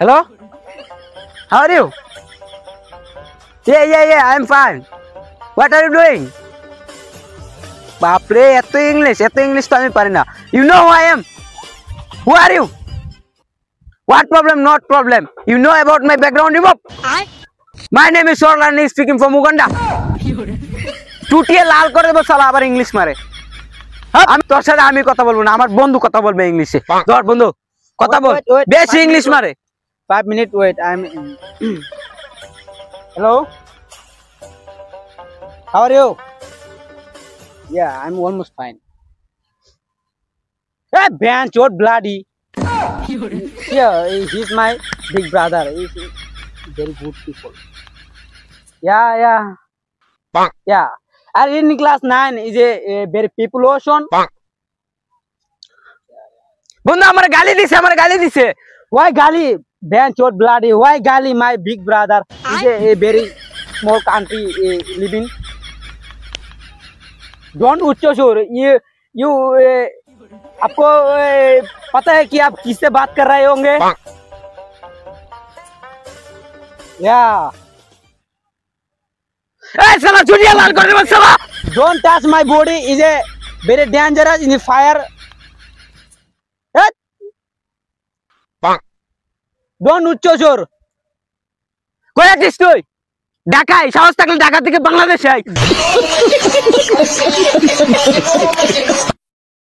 Hello? How are you? Yeah, I'm fine. What are you doing? বাপরে এত English তো আমি পারি না। You know who I am? Who are you? What problem? Not problem. You know about my background remove? My name is Sorlani speaking from Uganda. চুটিয়ে লাল করে দেবো শালা আবার ইংলিশ মারে। আমি তোর সাথে আমি কথা বলবো না, আমার বন্ধু কথা বলবে ইংলিশে। তোর বন্ধু কথা বল, বেশি ইংলিশ মারে। 5 minutes wait. Hello? How are you? Yeah, I'm almost fine. Hey, bench, what bloody? Yeah, he's my big brother. He's very good people. Yeah. Yeah. I in class 9 is a very people ocean. বন্ধু আমার গালি দিছে। Why gali? Bench, what bloody? Why gali? My big brother is a very small country living. Don't उच्च शोर you आपको पता है कि आप किससे बात कर रहे होंगे? Yeah. এই শালা চুটিয়ে লাল করে দেবো শালা। Don't touch my body. Is a very dangerous in the fire. Don't উচ্চ শোর। কই আছিস তুই? ঢাকায়, সাহস থাকলে ঢাকা থেকে বাংলাদেশে আয়।